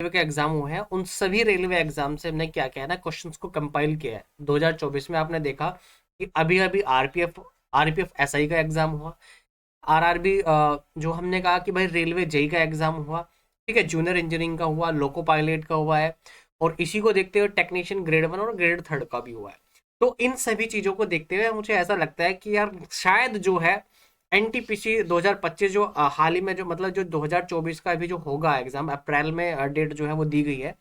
Railway के exam हुए हैं उन सभी रेलवे एग्जाम से हमने क्या किया है ना, क्वेश्चंस को कंपाइल किया है। 2024 में आपने देखा कि अभी अभी आरपीएफ एसआई का एग्जाम हुआ, आरआरबी जो हमने कहा कि भाई रेलवे जेई का एग्जाम हुआ, ठीक है, जूनियर इंजीनियरिंग का हुआ, लोको पायलट का हुआ है, और इसी को देखते हुए टेक्नीशियन ग्रेड 1 और ग्रेड 3 का भी हुआ है। तो इन सभी चीजों को देखते हुए मुझे ऐसा लगता है कि यार शायद जो है एनटीपीसी 2025 जो हाल ही में जो मतलब जो 2024 का भी जो होगा एग्जाम, अप्रैल में डेट जो है वो दी गई है,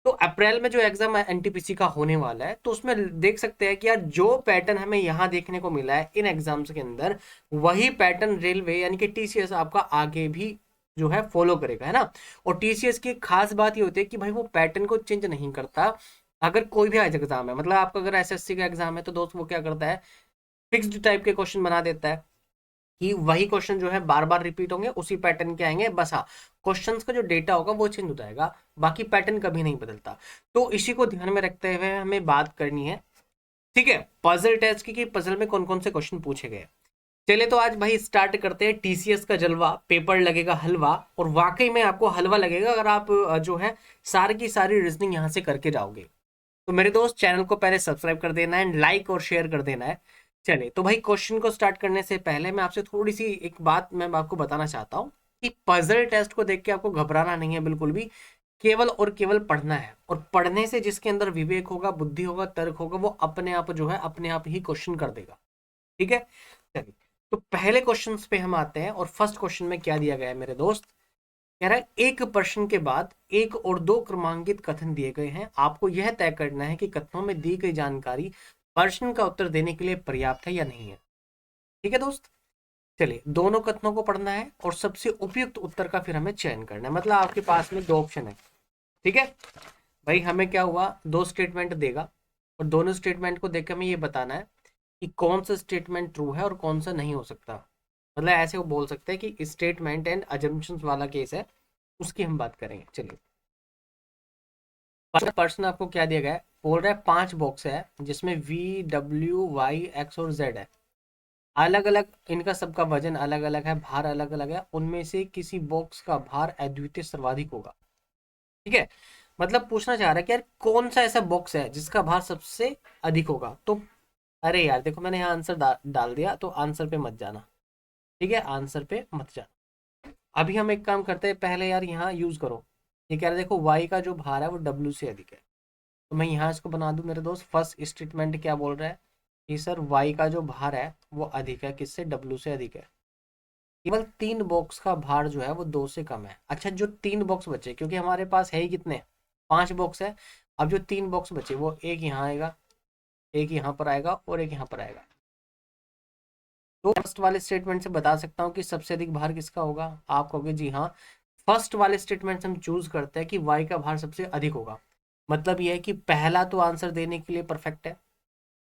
तो अप्रैल में जो एग्जाम एनटीपीसी का होने वाला है, तो उसमें देख सकते हैं कि यार जो पैटर्न हमें यहाँ देखने को मिला है इन एग्जाम्स के अंदर, वही पैटर्न रेलवे यानी कि टीसीएस आपका आगे भी जो है फॉलो करेगा, है ना। और टीसीएस की खास बात ये होती है कि भाई वो पैटर्न को चेंज नहीं करता। अगर कोई भी आज एग्जाम है, मतलब आपका अगर एसएससी का एग्जाम है, तो दोस्त वो क्या करता है, फिक्स्ड टाइप के क्वेश्चन बना देता है कि वही क्वेश्चन जो है बार बार रिपीट होंगे, उसी पैटर्न के आएंगे, बस हाँ क्वेश्चंस का जो डेटा होगा वो चेंज हो जाएगा, बाकी पैटर्न कभी नहीं बदलता। तो इसी को ध्यान में रखते हुए हमें बात करनी है, ठीक है, पजल टेस्ट की कि पजल में कौन कौन से क्वेश्चन पूछे गए। चले तो आज भाई स्टार्ट करते हैं टीसीएस का जलवा, पेपर लगेगा हलवा, और वाकई में आपको हलवा लगेगा अगर आप जो है सारी की सारी रीजनिंग यहाँ से करके जाओगे। तो मेरे दोस्त चैनल को पहले सब्सक्राइब कर देना है, लाइक और शेयर कर देना है। चलिए तो भाई क्वेश्चन को स्टार्ट करने से पहले मैं आपसे थोड़ी सी एक बात मैं आपको बताना चाहता हूँ कि पजल टेस्ट को देख के आपको घबराना नहीं है बिल्कुल भी, केवल और केवल पढ़ना है, और पढ़ने से जिसके अंदर विवेक होगा, बुद्धि होगा, तर्क होगा, वो अपने आप जो है अपने आप ही क्वेश्चन कर देगा, ठीक है। चलिए तो पहले क्वेश्चन पे हम आते हैं, और फर्स्ट क्वेश्चन में क्या दिया गया है मेरे दोस्त, कह रहा है एक प्रश्न के बाद एक और दो क्रमांकित कथन दिए गए हैं, आपको यह तय करना है कि कथनों में दी गई जानकारी प्रश्न का उत्तर देने के लिए पर्याप्त है या नहीं है, ठीक है दोस्त। चलिए दोनों कथनों को पढ़ना है और सबसे उपयुक्त उत्तर का फिर हमें चयन करना है, मतलब आपके पास में दो ऑप्शन है, ठीक है। भाई हमें क्या हुआ, दो स्टेटमेंट देगा, और दोनों स्टेटमेंट को देख के हमें ये बताना है कि कौन सा स्टेटमेंट ट्रू है और कौन सा नहीं हो सकता। मतलब ऐसे वो बोल सकते हैं कि स्टेटमेंट एंड अजम्पशंस वाला केस है, उसकी हम बात करेंगे। चलिए प्रश्न आपको क्या दिया गया है, बोल रहा है 5 बॉक्स है जिसमें V W Y X और Z है, अलग अलग इनका सबका वजन अलग अलग है, भार अलग अलग है, उनमें से किसी बॉक्स का भार अद्वितीय सर्वाधिक होगा, ठीक है। मतलब पूछना चाह रहा है कि यार कौन सा ऐसा बॉक्स है जिसका भार सबसे अधिक होगा। तो अरे यार देखो मैंने यहाँ आंसर डाल दिया, तो आंसर पे मत जाना, ठीक है, आंसर पे मत जाना। अभी हम एक काम करते हैं, पहले यार यहाँ यूज करो, ये कह रहे देखो वाई का जो भार है वो डब्ल्यू से अधिक है, तो मैं यहाँ इसको बना दूं मेरे दोस्त। फर्स्ट स्टेटमेंट क्या बोल रहा है कि सर वाई का जो भार है वो अधिक है, किससे, डब्ल्यू से अधिक है। केवल 3 बॉक्स का भार जो है वो 2 से कम है। अच्छा जो 3 बॉक्स बचे, क्योंकि हमारे पास है ही कितने, 5 बॉक्स है, अब जो 3 बॉक्स बचे वो एक यहाँ आएगा, एक यहाँ पर आएगा, और एक यहाँ पर आएगा। तो फर्स्ट वाले स्टेटमेंट से बता सकता हूँ कि सबसे अधिक भार किसका होगा, आप कहोगे जी हाँ, फर्स्ट वाले स्टेटमेंट से हम चूज करते हैं कि वाई का भार सबसे अधिक होगा। मतलब ये है कि पहला तो आंसर देने के लिए परफेक्ट है।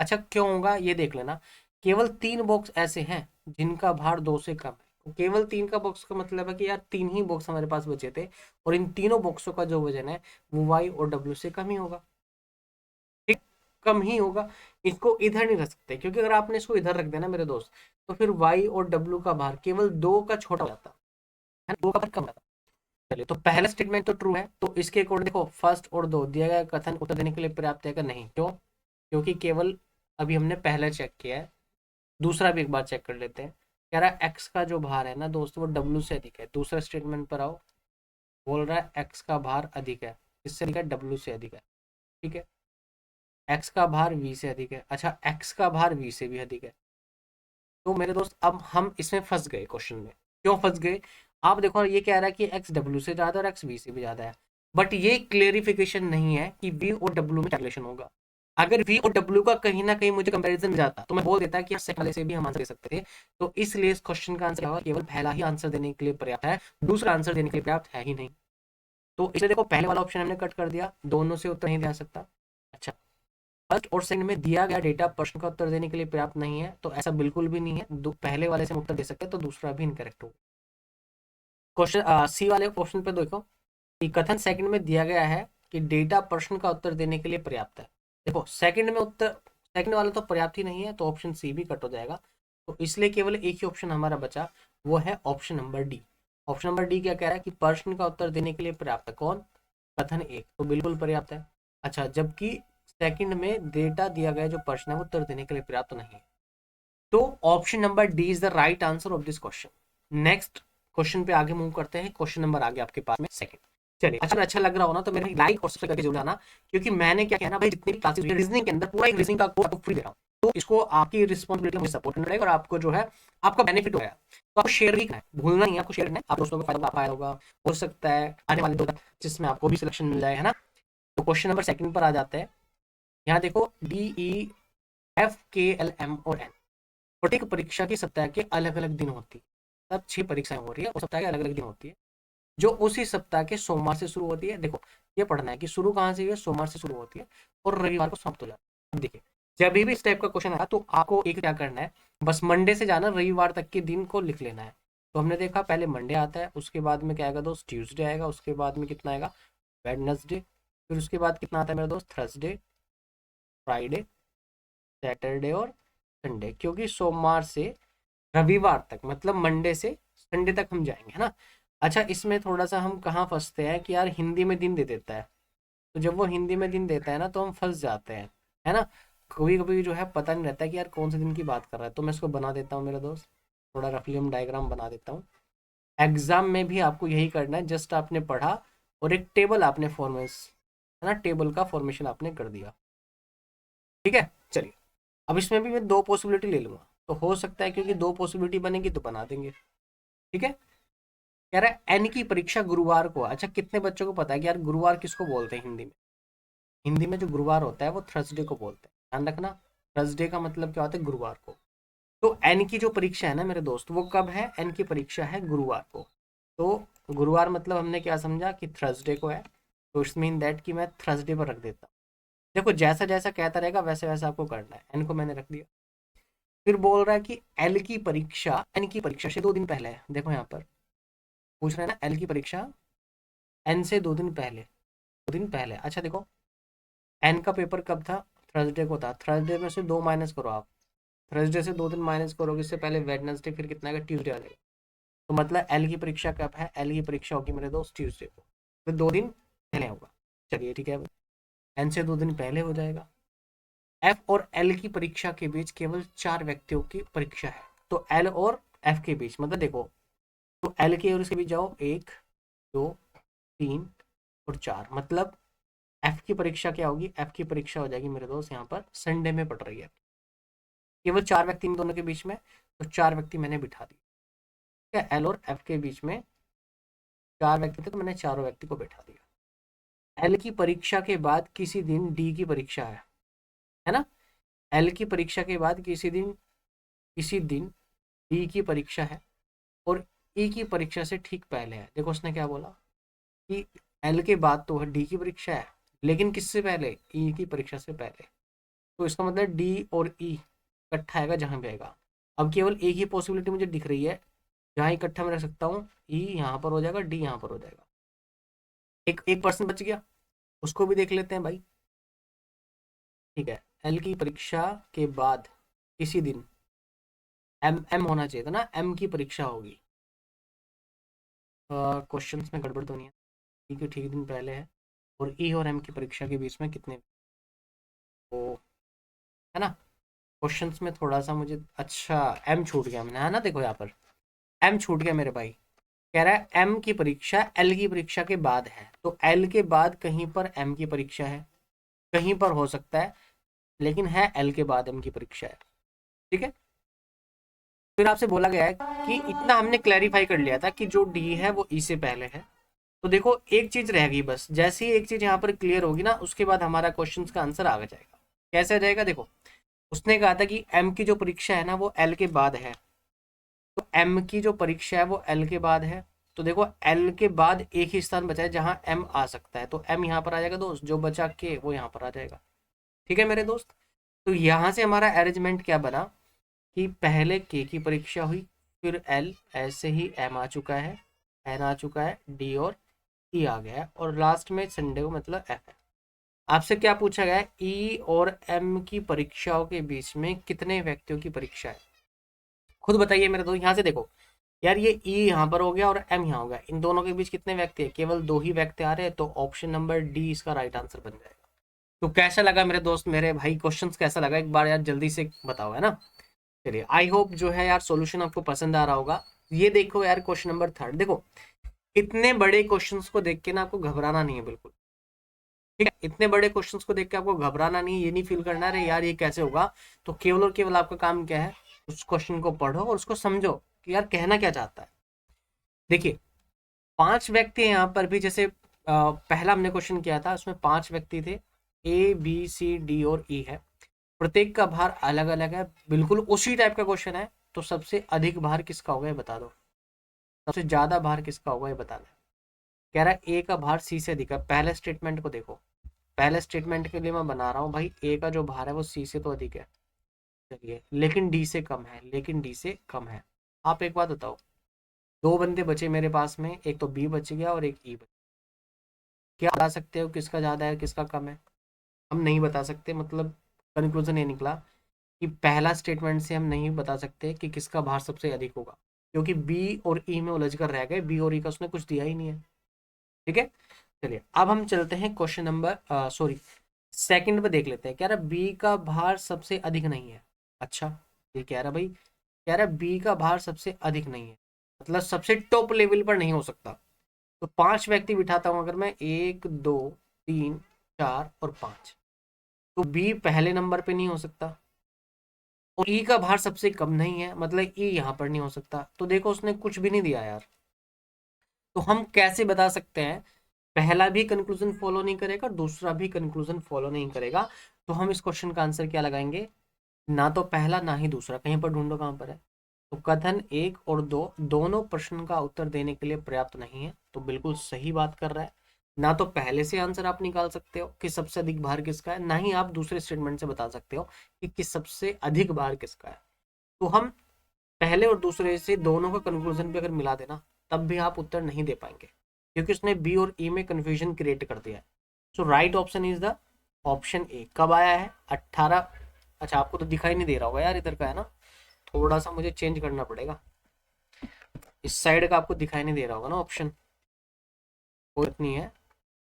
अच्छा क्यों होगा ये देख लेना, केवल 3 बॉक्स ऐसे हैं जिनका भार 2 से कम है, तो केवल 3 का बॉक्स का मतलब है कि यार 3 ही बॉक्स हमारे पास बचे थे, और इन तीनों बॉक्सों का जो वजन है वो वाई और डब्ल्यू से कम ही होगा, ठीक, कम ही होगा। इसको इधर नहीं रख सकते, क्योंकि अगर आपने इसको इधर रख देना मेरे दोस्त, तो फिर वाई और डब्ल्यू का भार केवल 2 का छोटा हो जाता है, 2 का भार कम जाता। चलिए तो पहला स्टेटमेंट तो ट्रू है, तो इसके अकॉर्डिंग देखो फर्स्ट और 2 दिया गया कथन उत्तर देने के लिए पर्याप्त है, नहीं क्यों, क्योंकि केवल अभी हमने पहला चेक किया है, दूसरा भी एक बार चेक कर लेते हैं। कह रहा है एक्स का जो भार है ना दोस्तों वो डब्ल्यू से अधिक है, दूसरा स्टेटमेंट पर आओ, बोल रहा है एक्स का भार अधिक है, किससे अधिक है, डब्ल्यू से अधिक है, ठीक है। एक्स का भार वी से अधिक है, अच्छा एक्स का भार वी से भी अधिक है। तो मेरे दोस्त अब हम इसमें फंस गए, क्वेश्चन में क्यों फंस गए, आप देखो ये कह रहा है कि एक्स डब्ल्यू से ज्यादा और एक्स वी से भी ज्यादा है, बट ये क्लेरिफिकेशन नहीं है कि वी और डब्ल्यू में कैलकुलेशन होगा। अगर वी और डब्ल्यू का कहीं ना कहीं मुझे कंपैरिजन जाता तो मैं बोल देता कि सेकंड वाले से भी हम आंसर दे सकते थे। तो इसलिए इस क्वेश्चन का आंसर होगा केवल पहला ही आंसर देने के लिए पर्याप्त है, दूसरा आंसर देने के लिए पर्याप्त है ही नहीं। तो इसलिए देखो पहले वाला ऑप्शन हमने कट कर दिया, दोनों से उत्तर नहीं दिया सकता। अच्छा फर्स्ट और सेकंड में दिया गया डेटा प्रश्न का उत्तर देने के लिए पर्याप्त नहीं है, तो ऐसा बिल्कुल भी नहीं है, पहले वाले से हम उत्तर दे सकते हैं, तो दूसरा भी इनकरेक्ट होगा। क्वेश्चन सी वाले क्वेश्चन पे देखो कि कथन सेकंड में दिया गया है कि डेटा प्रश्न का उत्तर देने के लिए पर्याप्त है। देखो सेकंड में उत्तर, सेकंड वाला तो पर्याप्त ही नहीं है, तो ऑप्शन सी भी कट हो जाएगा। तो इसलिए केवल एक ही ऑप्शन हमारा बचा, वो है option number D. Option number D क्या कह रहा है कि प्रश्न का उत्तर देने के लिए पर्याप्त है, कौन, कथन 1 तो बिल्कुल पर्याप्त है। अच्छा, जबकि सेकंड में डेटा दिया गया जो प्रश्न है वो उत्तर देने के लिए पर्याप्त नहीं है। तो option number D is the right answer of this question. Next question पे आगे मूव करते हैं। क्वेश्चन नंबर आगे आपके पास में सेकंड। चलिए, अच्छा लग रहा हो ना तो मेरे लाइक और सब्सक्राइब करके जरूर आना, क्योंकि मैंने क्या कहना भाई, जितनी भी क्लासेस रीजनिंग के अंदर पूरा एक रीजनिंग का कोर्स आपको फ्री दे रहा हूँ, तो इसको आपकी रिस्पॉन्सिबिलिटी मुझे सपोर्ट करना रहेगा और आपको जो है आपका बेनिफिट होगा। तो आपको शेयर भी करना है, भूलना नहीं है आपको शेयर करना है, आप दोस्तों को फायदा पाया होगा, हो सकता है आने वाले 2025 जिसमें आपको भी सिलेक्शन मिल जाए, है ना। तो क्वेश्चन नंबर सेकंड पर आ जाते हैं। यहाँ देखो, DEFKLM और N, प्रत्येक परीक्षा की सप्ताह के अलग अलग दिन होती है। तब 6 परीक्षाएं हो रही है और सप्ताह के अलग अलग दिन होती है, जो उसी सप्ताह के सोमवार से शुरू होती है। देखो, ये पढ़ना है कि शुरू कहाँ से हुई है, सोमवार से शुरू होती है और रविवार को समाप्त हो जाती है। अब देखिए, जब भी इस टाइप का क्वेश्चन आया तो आपको एक क्या करना है, बस मंडे से जाना, रविवार तक के दिन को लिख लेना है। तो हमने देखा पहले मंडे आता है, उसके बाद में क्या आएगा दोस्त, ट्यूसडे आएगा, उसके बाद में कितना आएगा, वेडनेसडे, फिर उसके बाद कितना आता है मेरे दोस्त, थर्सडे, फ्राइडे, सैटरडे और संडे, क्योंकि सोमवार से रविवार तक मतलब मंडे से संडे तक हम जाएंगे, है ना। अच्छा, इसमें थोड़ा सा हम कहाँ फंसते हैं कि यार हिंदी में दिन दे देता है, तो जब वो हिंदी में दिन देता है ना तो हम फंस जाते हैं, है ना। कभी कभी जो है पता नहीं रहता है कि यार कौन से दिन की बात कर रहा है। तो मैं इसको बना देता हूँ मेरे दोस्त, थोड़ा रफली हम डायग्राम बना देता हूँ। एग्जाम में भी आपको यही करना है, जस्ट आपने पढ़ा और एक टेबल आपने फॉर्मेस, है ना, टेबल का फॉर्मेशन आपने कर दिया, ठीक है। चलिए, अब इसमें भी मैं 2 पॉसिबिलिटी ले लूंगा, तो हो सकता है क्योंकि 2 पॉसिबिलिटी बनेगी तो बना देंगे, ठीक है। कह रहा है एन की परीक्षा गुरुवार को। अच्छा, कितने बच्चों को पता है कि यार गुरुवार किसको बोलते हैं हिंदी में? हिंदी में जो गुरुवार होता है वो थर्सडे को बोलते हैं, ध्यान रखना। थर्सडे का मतलब क्या होता है, गुरुवार को। तो एन की जो परीक्षा है ना मेरे दोस्त, वो कब है, एन की परीक्षा है गुरुवार को। तो गुरुवार मतलब हमने क्या समझा कि थर्सडे को है, तो इट्स मीन दैट कि मैं थर्सडे पर रख देता हूँ। देखो, जैसा जैसा कहता रहेगा वैसे वैसा आपको करना है। एन को मैंने रख दिया। फिर बोल रहा है कि एल की परीक्षा एन की परीक्षा से 2 दिन पहले है। देखो यहाँ पर पूछ रहे हैं ना, एल की परीक्षा एन से 2 दिन पहले, 2 दिन पहले। अच्छा देखो, एन का पेपर कब था, थर्सडे को था। थर्सडे में से 2 माइनस करो आप, थर्सडे से 2 दिन माइनस करोगे, इससे पहले वेडनेसडे, फिर कितना आएगा, ट्यूसडे आ जाएगा। तो मतलब एल की परीक्षा कब है, एल की परीक्षा होगी मेरे दोस्त ट्यूसडे को, तो 2 दिन पहले होगा। चलिए ठीक है, एन से 2 दिन पहले हो जाएगा। एफ और एल की परीक्षा के बीच केवल 4 व्यक्तियों की परीक्षा है। तो एल और एफ के बीच मतलब देखो, तो एल के और इसके बीच जाओ, 1 2 3 और 4, मतलब एफ की परीक्षा क्या होगी, एफ की परीक्षा हो जाएगी मेरे दोस्त यहाँ पर संडे में पड़ रही है। केवल 4 व्यक्ति इन दोनों के बीच में, तो 4 व्यक्ति मैंने बिठा दिए, ठीक है। एल और एफ के बीच में 4 व्यक्ति थे तो मैंने चारों व्यक्ति को बैठा दिया। एल की परीक्षा के बाद किसी दिन डी की परीक्षा है ना। एल की परीक्षा के बाद किसी दिन डी की परीक्षा है और ई की परीक्षा से ठीक पहले है। देखो उसने क्या बोला कि एल के बाद तो डी की परीक्षा है, लेकिन किससे पहले, ई की परीक्षा से पहले। तो इसका मतलब डी और ई इकट्ठा आएगा जहां भी आएगा। अब केवल एक ही पॉसिबिलिटी मुझे दिख रही है जहाँ इकट्ठा मैं रख सकता हूँ, ई यहाँ पर हो जाएगा, डी यहाँ पर हो जाएगा। एक एक पर्सन बच गया, उसको भी देख लेते हैं भाई, ठीक है। एल की परीक्षा के बाद किसी दिन, एम एम होना चाहिए था ना, एम की परीक्षा होगी। क्वेश्चंस में गड़बड़ तो नहीं है, ठीक है, ठीक दिन पहले है और ई और एम की परीक्षा के बीच में कितने, तो है ना। क्वेश्चंस में थोड़ा सा मुझे, अच्छा एम छूट गया मैंने, है ना। देखो यहाँ पर एम छूट गया मेरे भाई। कह रहा है एम की परीक्षा एल की परीक्षा के बाद है, तो एल के बाद कहीं पर एम की परीक्षा है, कहीं पर हो सकता है, लेकिन है एल के बाद एम की परीक्षा है, ठीक है। फिर आपसे बोला गया है कि इतना हमने क्लैरिफाई कर लिया था कि जो डी है वो ई से पहले है। तो देखो एक चीज रह गई बस, जैसे ही एक चीज यहाँ पर क्लियर होगी ना, उसके बाद हमारा क्वेश्चन का आंसर आ जाएगा। कैसे आ जाएगा, देखो उसने कहा था कि एम की जो परीक्षा है ना वो एल के बाद है, तो एम की जो परीक्षा है वो एल के बाद है। तो देखो एल के बाद एक ही स्थान बचा है जहां एम आ सकता है, तो एम यहाँ पर आ जाएगा दोस्त, जो बचा के वो यहाँ पर आ जाएगा, ठीक है मेरे दोस्त। तो यहाँ से हमारा अरेंजमेंट क्या बना कि पहले के की परीक्षा हुई, फिर एल, ऐसे ही एम आ चुका है, एन आ चुका है, डी और ई आ गया है, और लास्ट में संडे को मतलब एफ है। आपसे क्या पूछा गया है, ई और एम की परीक्षाओं के बीच में कितने व्यक्तियों की परीक्षा है, खुद बताइए मेरे दोस्त। यहाँ से देखो, यार ये ई यहाँ पर हो गया और एम यहाँ हो गया, इन दोनों के बीच कितने व्यक्ति है, केवल दो ही व्यक्ति आ रहे हैं, तो ऑप्शन नंबर डी इसका राइट आंसर बन जाएगा। तो कैसा लगा मेरे दोस्त, मेरे भाई क्वेश्चंस कैसा लगा, एक बार यार जल्दी से बताओ, है ना। चलिए आई होप जो है यार सॉल्यूशन आपको पसंद आ रहा होगा। ये देखो यार क्वेश्चन नंबर थर्ड देखो, इतने बड़े क्वेश्चंस को देख के ना आपको घबराना नहीं है बिल्कुल, ठीक है। इतने बड़े क्वेश्चंस को देख के आपको घबराना नहीं है, ये नहीं फील करना है यार ये कैसे होगा। तो केवल और केवल आपका काम क्या है, उस क्वेश्चन को पढ़ो और उसको समझो कि यार कहना क्या चाहता है। देखिए पांच व्यक्ति हैं यहाँ पर भी, जैसे पहला हमने क्वेश्चन किया था उसमें पांच व्यक्ति थे, ए बी सी डी और ई है, प्रत्येक का भार अलग अलग है, बिल्कुल उसी टाइप का क्वेश्चन है। तो सबसे अधिक भार किसका होगा ये बता दो, सबसे ज्यादा भार किसका होगा ये बता दो। कह रहा है ए का भार सी से अधिक है, पहले स्टेटमेंट को देखो, पहले स्टेटमेंट के लिए मैं बना रहा हूँ भाई, ए का जो भार है वो सी से तो अधिक है, चलिए, लेकिन डी से कम है, लेकिन डी से कम है। आप एक बात बताओ, दो बंदे बचे मेरे पास में, एक तो बी बच गया और एक ई बच, क्या बता सकते हो किसका ज्यादा है किसका कम है। हम नहीं बता सकते, मतलब कंक्लूजन ये निकला कि पहला स्टेटमेंट से हम नहीं बता सकते कि किसका भार सबसे अधिक होगा, क्योंकि बी और ई में उलझ कर रह गए, बी और ई का उसने कुछ दिया ही नहीं है, ठीक है। चलिए अब हम चलते हैं क्वेश्चन नंबर सॉरी सेकंड पे देख लेते हैं। कह रहा बी का भार सबसे अधिक नहीं है, अच्छा ये कह रहा भाई, कह रहा बी का भार सबसे अधिक नहीं है, मतलब सबसे टॉप लेवल पर नहीं हो सकता। तो पांच व्यक्ति बिठाता हूं अगर मैं, एक दो तीन चार और पांच, तो बी पहले नंबर पे नहीं हो सकता, और ई का भार सबसे कम नहीं है, मतलब ई यहाँ पर नहीं हो सकता। तो देखो उसने कुछ भी नहीं दिया यार, तो हम कैसे बता सकते हैं, पहला भी कंक्लूजन फॉलो नहीं करेगा दूसरा भी कंक्लूजन फॉलो नहीं करेगा। तो हम इस क्वेश्चन का आंसर क्या लगाएंगे, ना तो पहला ना ही दूसरा, कहीं पर ढूंढो कहां पर है। तो कथन एक और दो दोनों प्रश्न का उत्तर देने के लिए पर्याप्त नहीं है, तो बिल्कुल सही बात कर रहा है। ना तो पहले से आंसर आप निकाल सकते हो कि सबसे अधिक भार किसका है, ना ही आप दूसरे स्टेटमेंट से बता सकते हो कि किस सबसे अधिक भार किसका है। तो हम पहले और दूसरे से दोनों का कंक्लूजन भी अगर मिला देना तब भी आप उत्तर नहीं दे पाएंगे, क्योंकि उसने बी और ई में कंफ्यूजन क्रिएट कर दिया है। So right option is the option A. कब आया है 18, अच्छा आपको तो दिखाई नहीं दे रहा होगा यार, इधर का है ना, थोड़ा सा मुझे चेंज करना पड़ेगा, इस साइड का आपको दिखाई नहीं दे रहा होगा ना ऑप्शन, कोई बात नहीं है।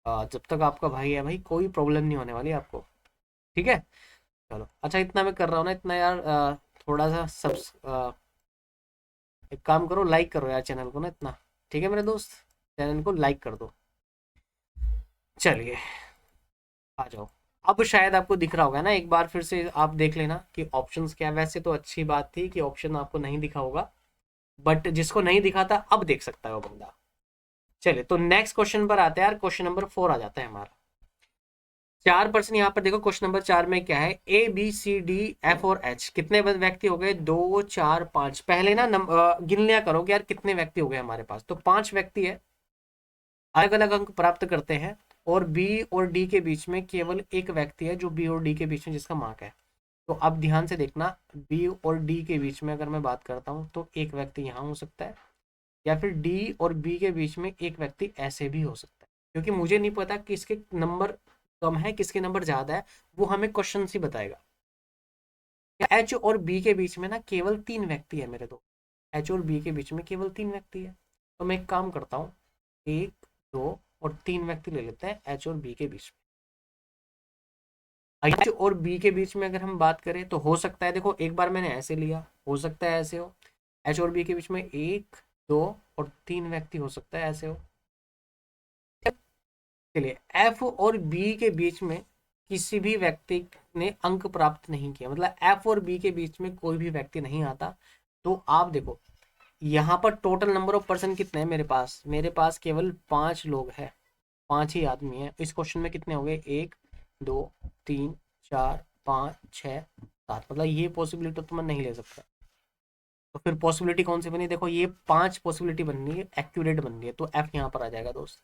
जब तक आपका भाई है भाई कोई प्रॉब्लम नहीं होने वाली आपको, ठीक है। चलो अच्छा इतना मैं कर रहा हूँ ना, इतना यार थोड़ा सा सब एक काम करो, लाइक करो यार चैनल को ना इतना, ठीक है मेरे दोस्त, चैनल को लाइक कर दो। चलिए आ जाओ, अब शायद आपको दिख रहा होगा ना, एक बार फिर से आप देख लेना कि ऑप्शंस क्या है। वैसे तो अच्छी बात थी कि ऑप्शन आपको नहीं दिखा होगा, बट जिसको नहीं दिखा था अब देख सकता है वो बंदा। चलिए तो नेक्स्ट क्वेश्चन पर आते हैं यार, क्वेश्चन नंबर 4 आ जाता है हमारा। 4% यहाँ पर देखो, क्वेश्चन नंबर 4 में क्या है, A B C D F और एच कितने व्यक्ति हो गए, 2 4 5। पहले ना गिन लिया करो कि यार कितने व्यक्ति हो गए हमारे पास, तो पांच व्यक्ति है, अलग अलग अंक प्राप्त करते हैं, और बी और डी के बीच में केवल एक व्यक्ति है जो बी और डी के बीच में जिसका मार्क है। तो अब ध्यान से देखना, बी और डी के बीच में अगर मैं बात करता हूँ तो एक व्यक्ति यहाँ हो सकता है, या फिर डी और बी के बीच में एक व्यक्ति ऐसे भी हो सकता है, क्योंकि मुझे नहीं पता किसके नंबर कम है किसके नंबर ज्यादा है, वो हमें क्वेश्चन ही बताएगा। एच और बी के बीच में ना केवल तीन व्यक्ति है मेरे दो, एच और बी के बीच में केवल तीन व्यक्ति है। तो मैं एक काम करता हूँ, एक दो और तीन व्यक्ति ले लेते हैं एच और बी के बीच में। एच और बी के बीच में अगर हम बात करें तो हो सकता है, देखो एक बार मैंने ऐसे लिया, हो सकता है ऐसे हो, एच और बी के बीच में एक दो और तीन व्यक्ति हो सकता है ऐसे हो। चलिए एफ और बी के बीच में किसी भी व्यक्ति ने अंक प्राप्त नहीं किया, मतलब एफ और बी के बीच में कोई भी व्यक्ति नहीं आता। तो आप देखो यहाँ पर टोटल नंबर ऑफ पर्सन कितने हैं मेरे पास केवल पांच लोग हैं, पांच ही आदमी हैं। इस क्वेश्चन में कितने हो गए, एक दो तीन चार पाँच छः सात, मतलब ये पॉसिबिलिटी तो मैं नहीं ले सकता। तो फिर पॉसिबिलिटी कौन सी बनी, देखो ये पांच पॉसिबिलिटी बन रही है, एक्यूरेट बन रही है, तो एफ यहाँ पर आ जाएगा दोस्त,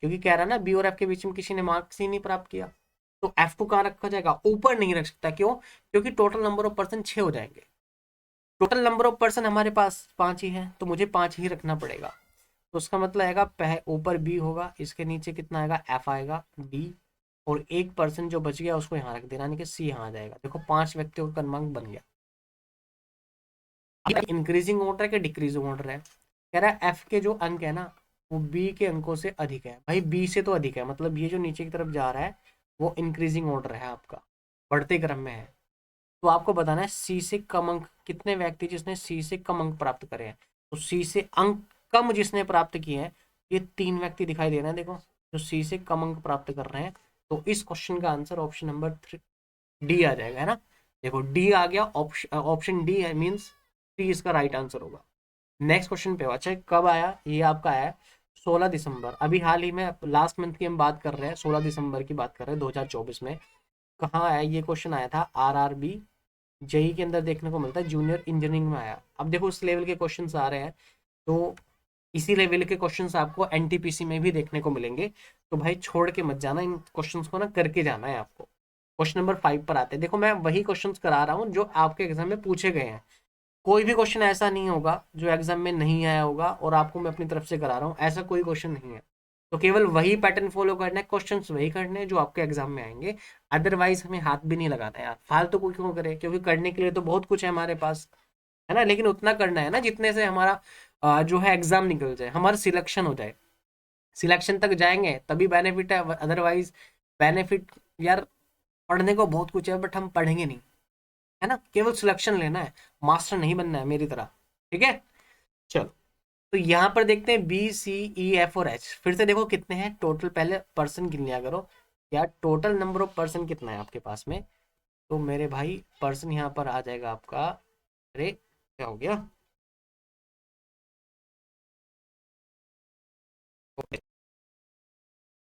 क्योंकि कह रहा है ना बी और एफ के बीच में किसी ने मार्क्स ही नहीं प्राप्त किया। तो एफ को कहाँ रखा जाएगा, ऊपर नहीं रख सकता, क्यों, क्योंकि टोटल नंबर ऑफ पर्सन 6 हो जाएंगे, टोटल नंबर ऑफ पर्सन हमारे पास पांच ही है, तो मुझे पांच ही रखना पड़ेगा। तो उसका मतलब आएगा ऊपर बी होगा, इसके नीचे कितना आएगा, एफ आएगा, डी, और एक पर्सन जो बच गया उसको यहाँ रख देना, यानी कि सी यहाँ आ जाएगा। देखो पांच व्यक्तियों का क्रमांक बन गया। इंक्रीजिंग ऑर्डर है कि डिक्रीजिंग ऑर्डर है? कह रहा है एफ के जो अंक है ना वो बी के अंकों से अधिक है। भाई बी से तो अधिक है, मतलब ये जो नीचे की तरफ जा रहा है वो इंक्रीजिंग ऑर्डर है आपका, बढ़ते क्रम में है। तो आपको बताना है सी से कम अंक कितने व्यक्ति जिसने सी से कम अंक प्राप्त करे हैं। तो सी से अंक कम जिसने प्राप्त किए हैं ये 3 व्यक्ति दिखाई दे रहे हैं, देखो जो सी से कम अंक प्राप्त कर रहे हैं। तो इस क्वेश्चन का आंसर ऑप्शन नंबर 3 डी आ जाएगा, है ना। देखो डी आ गया, ऑप्शन डी है, मीन्स 3 इसका राइट आंसर होगा। नेक्स्ट क्वेश्चन पे। अच्छा कब आया ये आपका आया 16 दिसंबर, अभी हाल ही में लास्ट मंथ की हम बात कर रहे हैं, 16 दिसंबर की बात कर रहे हैं 2024 में। कहाँ आया ये क्वेश्चन? आया था आरआरबी जेई के अंदर देखने को मिलता है, जूनियर इंजीनियरिंग में आया। अब देखो उस लेवल के क्वेश्चंस आ रहे हैं, तो इसी लेवल के क्वेश्चंस आपको एनटीपीसी में भी देखने को मिलेंगे। तो भाई छोड़ के मत जाना, इन क्वेश्चंस को ना करके जाना है आपको। क्वेश्चन नंबर 5 पर आते हैं। देखो मैं वही क्वेश्चंस करा रहा हूँ जो आपके एग्जाम में पूछे गए हैं, कोई भी क्वेश्चन ऐसा नहीं होगा जो एग्जाम में नहीं आया होगा और आपको मैं अपनी तरफ से करा रहा हूँ, ऐसा कोई क्वेश्चन नहीं है। तो केवल वही पैटर्न फॉलो करना है, क्वेश्चंस वही करने हैं जो आपके एग्जाम में आएंगे। अदरवाइज हमें हाथ भी नहीं लगाना यार, फालतू को क्यों करे, क्योंकि करने के लिए तो बहुत कुछ है हमारे पास, है ना। लेकिन उतना करना है ना जितने से हमारा जो है एग्जाम निकल जाए, हमारा सिलेक्शन हो जाए। सिलेक्शन तक जाएंगे तभी बेनिफिट है, अदरवाइज बेनिफिट यार पढ़ने को बहुत कुछ है बट हम पढ़ेंगे नहीं, है ना। केवल सिलेक्शन लेना है, मास्टर नहीं बनना है मेरी तरह, ठीक है। चलो तो यहाँ पर देखते हैं बी सी ई एफ और एच, फिर से देखो कितने हैं टोटल, पहले पर्सन गिन लिया करो यार, टोटल नंबर ऑफ पर्सन कितना है आपके पास में। तो मेरे भाई पर्सन यहाँ पर आ जाएगा आपका, अरे क्या हो गया,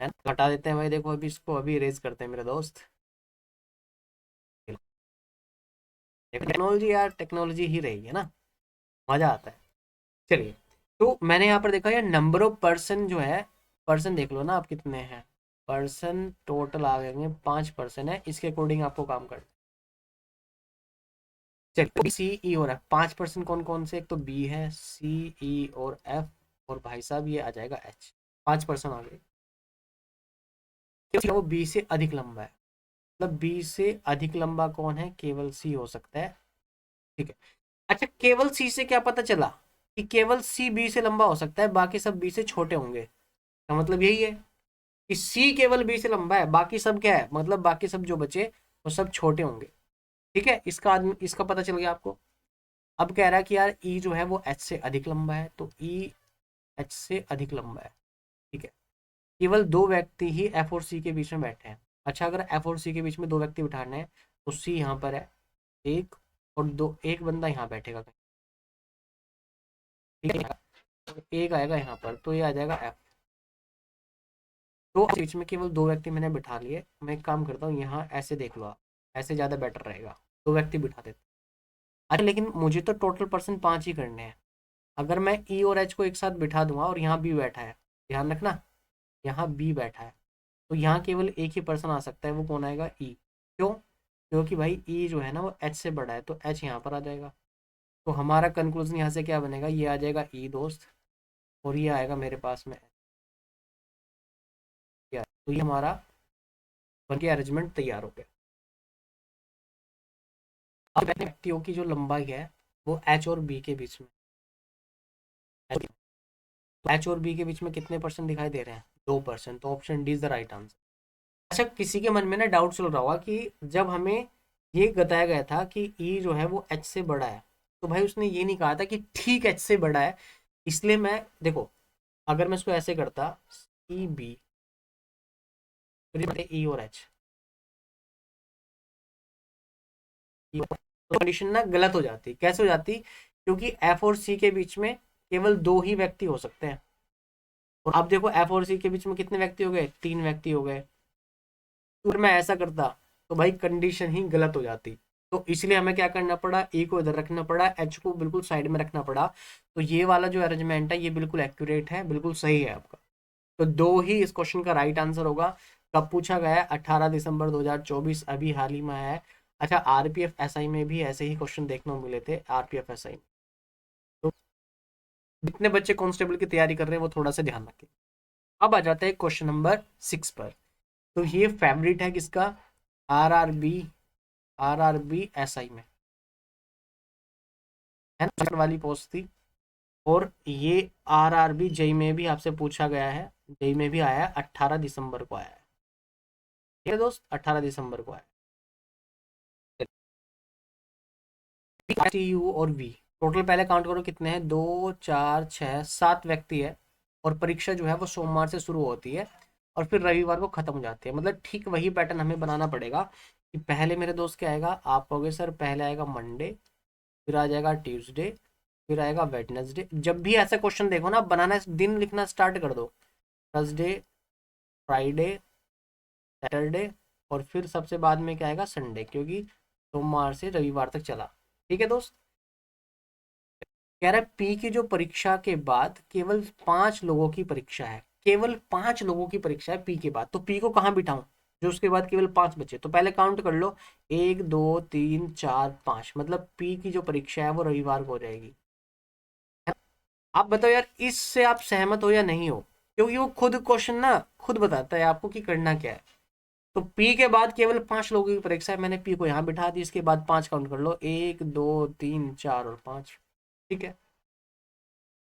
है ना? हटा देते हैं भाई, देखो अभी इसको अभी इरेज करते हैं मेरे दोस्त। टेक्नोलॉजी यार टेक्नोलॉजी ही रहेगी, है ना, मजा आता है। चलिए, तो मैंने यहाँ पर देखा यार नंबर ऑफ पर्सन जो है, पर्सन देख लो ना आप कितने हैं। पर्सन टोटल आ गए 5 पर्सन है, इसके अकॉर्डिंग आपको काम करना है। चलिए सी ई और एफ 5 पर्सन कौन कौन से, एक तो बी है, सी ई और एफ, और भाई साहब ये आ जाएगा एच। 5 पर्सन आ गए, वो बी से अधिक लंबा है, मतलब बी से अधिक लंबा कौन है, केवल सी हो सकता है, ठीक है। अच्छा केवल सी से क्या पता चला कि केवल सी बी से लंबा हो सकता है, बाकी सब बी से छोटे होंगे, का मतलब यही है कि सी केवल बी से लंबा है, बाकी सब क्या है, मतलब बाकी सब जो बचे वो सब छोटे होंगे, ठीक है। इसका आदमी इसका पता चल गया आपको। अब कह रहा है कि यार ई जो है वो एच से अधिक लंबा है, तो ई एच से अधिक लंबा है, ठीक है। केवल 2 व्यक्ति ही एफ और सी के बीच में बैठे हैं। अच्छा अगर एफ और सी के बीच में 2 व्यक्ति बिठाने हैं तो सी यहाँ पर है एक, और दो एक बंदा यहाँ बैठेगा कहीं, ठीक है। तो एक आएगा यहाँ पर, तो ये आ जाएगा एफ। तो बीच में केवल 2 व्यक्ति मैंने बिठा लिए, मैं एक काम करता हूँ यहाँ ऐसे देख लो आप, ऐसे ज़्यादा बेटर रहेगा, 2 व्यक्ति बिठा देते। अच्छा लेकिन मुझे तो टोटल पर्सन 5 ही करने हैं। अगर मैं ई और एच को एक साथ बिठा दूंगा और यहाँ बी बैठा है, ध्यान रखना यहाँ बी बैठा है, तो यहाँ केवल एक ही पर्सन आ सकता है, वो कौन आएगा, ई। क्यों? क्योंकि भाई ई जो है ना वो एच से बड़ा है, तो एच यहाँ पर आ जाएगा। तो हमारा कंक्लूजन यहाँ से क्या बनेगा, ये आ जाएगा ई दोस्त, और ये आएगा मेरे पास में H। तो ये हमारा बन के अरेंजमेंट तैयार हो गया। अब व्यक्तियों की जो लंबाई है वो एच और बी के बीच में, एच और बी के बीच में कितने पर्सन दिखाई दे रहे हैं, 2%, तो option D is the right answer. अच्छा किसी के मन में ना डाउट चल रहा होगा कि जब हमें ये बताया गया था कि ई जो है वो एच से बड़ा है, तो भाई उसने ये नहीं कहा था कि ठीक एच से बड़ा है। इसलिए मैं देखो अगर मैं इसको ऐसे करता सी बी, ई और एच, तो कंडीशन ना गलत हो जाती, कैसे हो जाती, क्योंकि एफ और सी के बीच में केवल 2 ही व्यक्ति हो सकते हैं, और अब देखो एफ और सी के बीच में कितने व्यक्ति हो गए, 3 व्यक्ति हो गए। अगर मैं ऐसा करता तो भाई कंडीशन ही गलत हो जाती। तो इसलिए हमें क्या करना पड़ा, ए को इधर रखना पड़ा, एच को बिल्कुल साइड में रखना पड़ा। तो ये वाला जो अरेंजमेंट है ये बिल्कुल एक्यूरेट है, बिल्कुल सही है आपका। तो दो ही इस क्वेश्चन का राइट आंसर होगा। कब पूछा गया है, 18 दिसंबर 2024, अभी हाल ही में आया है। अच्छा आरपीएफ एसआई में भी ऐसे ही क्वेश्चन देखने को मिले थे, आरपीएफ एसआई में। तो जितने बच्चे कांस्टेबल की तैयारी कर रहे हैं वो थोड़ा सा ध्यान रखें। अब आ जाते हैं क्वेश्चन नंबर 6 पर। तो ये फेवरेट है किसका, R R B S I में। है ना, वाली पोस्ट थी। और ये आरआरबी जेई में भी आपसे पूछा गया है, जेई में भी आया है, 18 दिसंबर को आया है। ठीक है दोस्त, 18 दिसंबर को आया है। टी यू और वी टोटल पहले काउंट करो कितने हैं, 2 4 6 7 व्यक्ति है। और परीक्षा जो है वो सोमवार से शुरू होती है और फिर रविवार को खत्म हो जाती है। मतलब ठीक वही पैटर्न हमें बनाना पड़ेगा कि पहले मेरे दोस्त क्या आएगा, आप कहोगे सर पहले आएगा मंडे, फिर आ जाएगा ट्यूसडे, फिर आएगा वेडनेसडे। जब भी ऐसा क्वेश्चन देखो ना, बनाना दिन लिखना स्टार्ट कर दो, थर्सडे, फ्राइडे, सैटरडे, और फिर सबसे बाद में क्या आएगा, संडे, क्योंकि सोमवार से रविवार तक चला। ठीक है दोस्त। कह रहा है पी की जो परीक्षा के बाद केवल 5 लोगों की परीक्षा है, केवल 5 लोगों की परीक्षा है पी के बाद, तो पी को कहाँ बिठाऊं जो उसके बाद केवल 5 बचे। तो पहले काउंट कर लो, 1 2 3 4 5, मतलब पी की जो परीक्षा है वो रविवार को हो जाएगी। आप बताओ यार, इससे आप सहमत हो या नहीं हो, क्योंकि वो खुद क्वेश्चन ना खुद बताता है आपको कि करना क्या है। तो पी के बाद केवल 5 लोगों की परीक्षा है, मैंने पी को यहाँ बिठा दी, इसके बाद 5 काउंट कर लो, 1 2 3 4 और 5। ठीक है।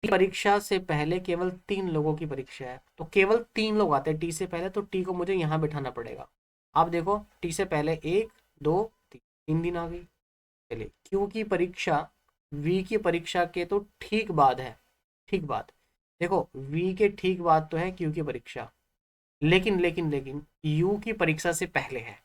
परीक्षा से पहले केवल 3 लोगों की परीक्षा है, तो केवल 3 लोग आते हैं टी से पहले, तो टी को मुझे यहाँ बिठाना पड़ेगा। आप देखो टी से पहले 1 2 3, 3 दिन आ गई। चलिए, क्यू की परीक्षा वी की परीक्षा के तो ठीक बाद है, ठीक बाद। देखो वी के ठीक बाद तो है क्यू की परीक्षा, लेकिन यू की परीक्षा से पहले है,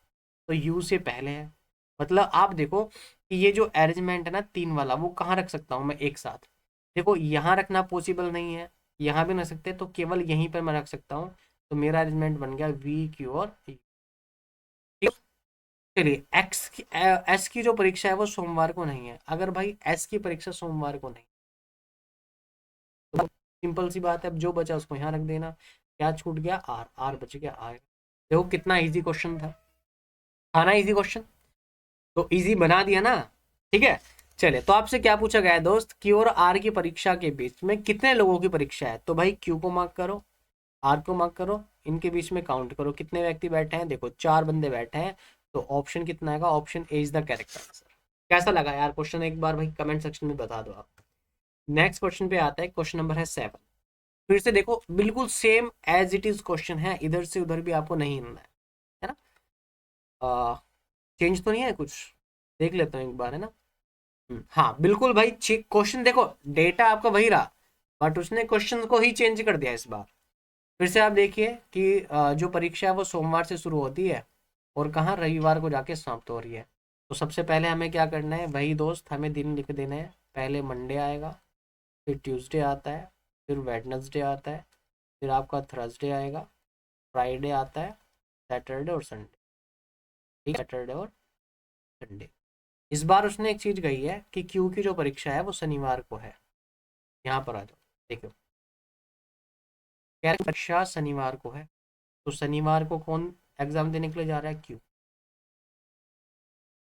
तो यू से पहले है। मतलब आप देखो कि ये जो अरेंजमेंट है ना 3 वाला, वो कहाँ रख सकता हूँ मैं एक साथ। देखो यहाँ रखना पॉसिबल नहीं है, यहाँ भी नहीं रख सकते, तो केवल यहीं पर मैं रख सकता हूँ। तो मेरा अरेंजमेंट बन गया वी क्यू और U। चलिए एक्स की एस की जो परीक्षा है वो सोमवार को नहीं है। अगर भाई एस की परीक्षा सोमवार को नहीं, तो सिंपल सी बात है, अब जो बचा उसको यहाँ रख देना। क्या छूट गया, आर, आर बच गया आर। देखो कितना इजी क्वेश्चन था ना, इजी क्वेश्चन, तो इजी बना दिया ना। ठीक है। चलिए, तो आपसे क्या पूछा गया है दोस्त, क्यू और आर की परीक्षा के बीच में कितने लोगों की परीक्षा है। तो भाई क्यू को मार्क करो, आर को मार्क करो, इनके बीच में काउंट करो कितने व्यक्ति बैठे हैं। देखो 4 बंदे बैठे हैं, तो ऑप्शन कितना आएगा, option A is the correct answer. कैसा लगा यार क्वेश्चन, एक बार भाई कमेंट सेक्शन में बता दो आप। नेक्स्ट क्वेश्चन पे आता है, क्वेश्चन नंबर है 7। फिर से देखो बिल्कुल same as it is question है, इधर से उधर भी आपको नहीं हिलना है ना। चेंज तो नहीं है कुछ, देख लेता हूँ एक बार, है ना। हाँ बिल्कुल भाई, क्वेश्चन देखो, डेटा आपका वही रहा, बट उसने क्वेश्चन को ही चेंज कर दिया इस बार। फिर से आप देखिए कि जो परीक्षा है वो सोमवार से शुरू होती है और कहाँ, रविवार को जाके समाप्त हो रही है। तो सबसे पहले हमें क्या करना है, वही दोस्त हमें दिन लिख देना है। पहले मंडे आएगा, फिर ट्यूसडे आता है, फिर वेडनेसडे आता है, फिर आपका थर्सडे आएगा, फ्राइडे आता है, सैटरडे और संडे। ठीक, सैटरडे और संडे। इस बार उसने एक चीज कही है कि क्यू की जो परीक्षा है वो शनिवार को है। यहाँ पर आ जाओ, देखो क्या परीक्षा शनिवार को है, तो शनिवार को कौन एग्जाम देने के लिए जा रहा है, क्यू।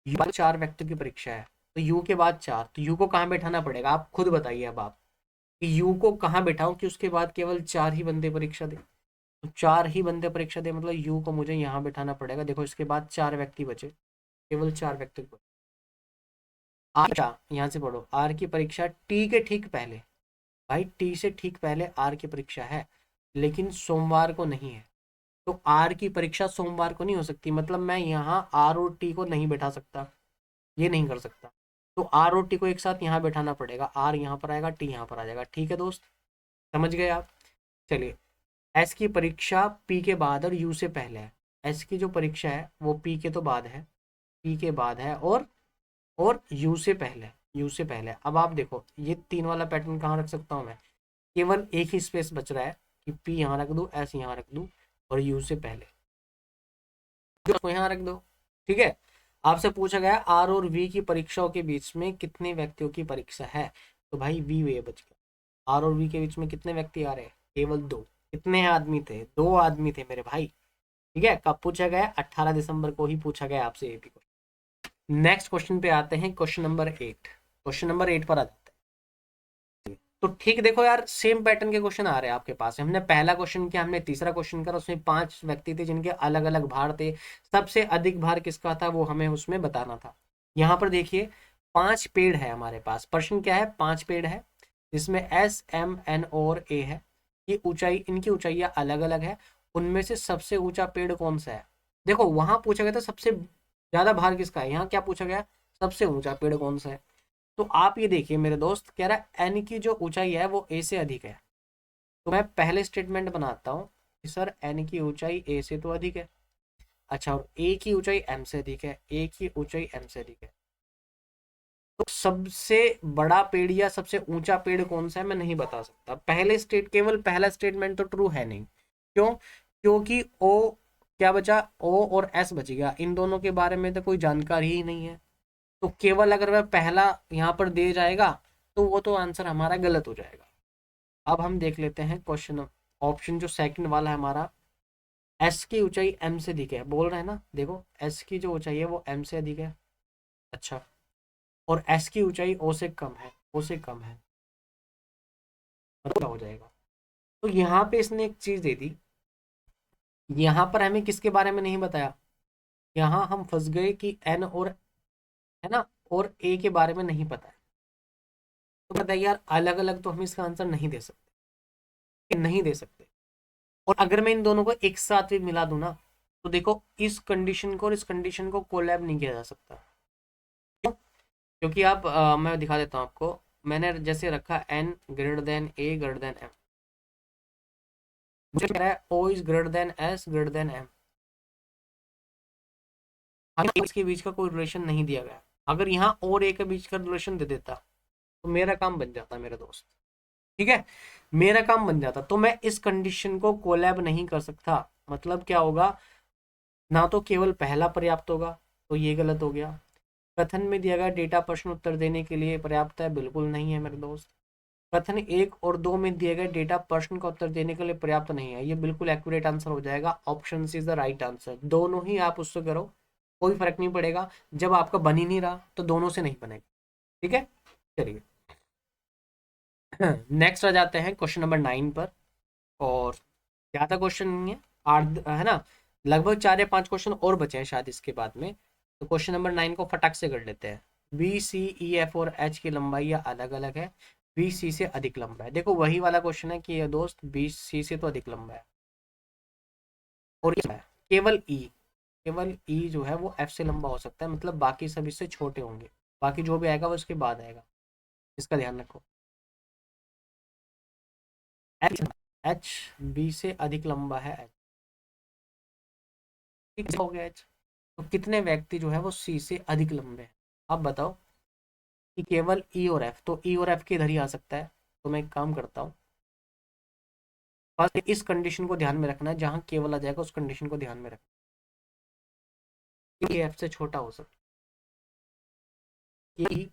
यू बाद 4 व्यक्तियों की परीक्षा है, तो यू के बाद 4, तो यू को कहाँ बैठाना पड़ेगा, आप खुद बताइए अब आप कि यू को कहाँ बैठाऊं कि उसके बाद केवल 4 ही बंदे परीक्षा दे। तो 4 ही बंदे परीक्षा दे, मतलब यू को मुझे यहाँ बैठाना पड़ेगा। देखो इसके बाद 4 व्यक्ति बचे, केवल 4 व्यक्ति बचे। आर, यहाँ से पढ़ो, आर की परीक्षा टी के ठीक पहले, भाई टी से ठीक पहले आर की परीक्षा है, लेकिन सोमवार को नहीं है। तो आर की परीक्षा सोमवार को नहीं हो सकती, मतलब मैं यहाँ आर और टी को नहीं बैठा सकता, ये नहीं कर सकता। तो आर और टी को एक साथ यहाँ बैठाना पड़ेगा, आर यहाँ पर आएगा, टी यहाँ पर आ जाएगा। ठीक है दोस्त, समझ गए आप। चलिए, एस की परीक्षा पी के बाद और यू से पहले है। एस की जो परीक्षा है वो पी के तो बाद है, पी के बाद है, और यू से पहले, यू से पहले। अब आप देखो ये 3 वाला पैटर्न कहाँ रख सकता हूँ मैं, केवल एक ही स्पेस बच रहा है कि पी यहाँ रख दूँ, एस यहाँ रख दूँ, और यू से पहले तो यहाँ रख दो। ठीक है। आपसे पूछा गया आर और वी की परीक्षाओं के बीच में कितने व्यक्तियों की परीक्षा है, तो भाई वी वे बच गया। आर और वी के बीच में कितने व्यक्ति आ रहे हैं, केवल 2। कितने आदमी थे, 2 आदमी थे मेरे भाई। ठीक है, कब पूछा गया, 18 दिसंबर को ही पूछा गया आपसे ये भी क्वेश्चन। नेक्स्ट क्वेश्चन पे आते हैं, क्वेश्चन नंबर 8। क्वेश्चन नंबर 8 पर आ जाते हैं। तो ठीक देखो यार, सेम पैटर्न के क्वेश्चन आ रहे हैं आपके पास। हमने पहला क्वेश्चन किया, हमने तीसरा क्वेश्चन करा, उसमें 5 व्यक्ति थे जिनके अलग अलग भार थे। सबसे अधिक भार किसका था वो हमें उसमें बताना था। यहाँ पर देखिए 5 पेड़ है हमारे पास। प्रश्न क्या है? 5 पेड़ है जिसमें एस एम एन और ए है। ये ऊंचाई, इनकी ऊंचाइयां अलग अलग है। उनमें से सबसे ऊंचा पेड़ कौन सा है? देखो वहां पूछा गया था सबसे ज्यादा भार किसका है, यहाँ क्या पूछा गया? सबसे ऊंचा पेड़ कौन सा है। तो आप ये देखिए मेरे दोस्त, कह रहा है एन की जो ऊंचाई है वो ए से अधिक है। तो मैं पहले स्टेटमेंट बनाता हूँ कि सर एन की ऊंचाई ए से तो अधिक है। अच्छा, और ए की ऊंचाई एम से अधिक है, ए की ऊंचाई एम से अधिक है। तो सबसे बड़ा पेड़ या सबसे ऊंचा पेड़ कौन सा है मैं नहीं बता सकता। पहले केवल पहला स्टेटमेंट तो ट्रू है नहीं। क्यों? क्योंकि ओ क्या बचा? ओ और एस बच गया, इन दोनों के बारे में तो कोई जानकारी ही नहीं है। तो केवल अगर वह पहला यहाँ पर दे जाएगा तो वो तो आंसर हमारा गलत हो जाएगा। अब हम देख लेते हैं क्वेश्चन, ऑप्शन जो सेकंड वाला है हमारा। एस की ऊंचाई एम से अधिक है बोल रहे हैं ना, देखो एस की जो ऊंचाई है वो एम से अधिक है। अच्छा, और एस की ऊंचाई ओ से कम है, ओ से कम है, मतलब क्या हो जाएगा? तो यहाँ पे इसने एक चीज दे दी, यहाँ पर हमें किसके बारे में नहीं बताया। यहाँ हम फंस गए कि एन और, है ना, और ए के बारे में नहीं पता है। तो बताइए यार, अलग अलग तो हम इसका आंसर नहीं दे सकते, नहीं दे सकते। और अगर मैं इन दोनों को एक साथ भी मिला दूं ना, तो देखो इस कंडीशन को और इस कंडीशन को कोलैब नहीं किया जा सकता। क्यों? क्योंकि आप मैं दिखा देता हूँ आपको। मैंने जैसे रखा N greater than A greater than M, मुझे कह रहा है O is greater than S greater than M. इसके बीच का कोई रिलेशन नहीं दिया गया। अगर यहाँ और ए के बीच का रिलेशन दे देता तो मेरा काम बन जाता मेरे दोस्त। ठीक है, मेरा काम बन जाता। तो मैं इस कंडीशन को कोलैब नहीं कर सकता। मतलब क्या होगा? ना तो केवल पहला पर्याप्त होगा, तो ये गलत हो गया। कथन में दिया गया डेटा प्रश्न उत्तर देने के लिए पर्याप्त है, बिल्कुल नहीं है मेरे दोस्त। कथन 1 और 2 में दिए गए डेटा प्रश्न का उत्तर देने के लिए पर्याप्त नहीं है, ये बिल्कुल एक्यूरेट आंसर हो जाएगा। Option C is the right answer. दोनों ही आप उससे करो, कोई फर्क नहीं पड़ेगा। जब आपका बन ही नहीं रहा तो दोनों से नहीं बनेगा। ठीक है, चलिए नेक्स्ट आ जाते हैं क्वेश्चन नंबर 9 पर। और ज्यादा क्वेश्चन नहीं है, 8 है ना, लगभग 4 या 5 क्वेश्चन और बचे हैं शायद इसके बाद में। तो क्वेश्चन नंबर 9 को फटाक से कर लेते हैं। बी सी ई एफ और एच की लंबाई अलग अलग है, बी सी से अधिक लंबा है। देखो वही वाला क्वेश्चन है कि ये दोस्त बी सी से तो अधिक लंबा है। और ये है केवल ई, केवल ई जो है वो एफ से लंबा हो सकता है, मतलब बाकी सब इससे छोटे होंगे। बाकी जो भी आएगा वो उसके बाद आएगा, इसका ध्यान रखो। एच, एच बी से अधिक लंबा है एच। ठीक हो गया एच। तो कितने व्यक्ति जो है वो सी से अधिक लंबे हैं? अब बताओ कि केवल ई और एफ, तो ई और एफ के इधर ही आ सकता है। तो मैं एक काम करता हूँ, बस इस कंडीशन को ध्यान में रखना है, जहां केवल आ जाएगा उस कंडीशन को ध्यान में रखना। ई एफ से छोटा हो सकता है,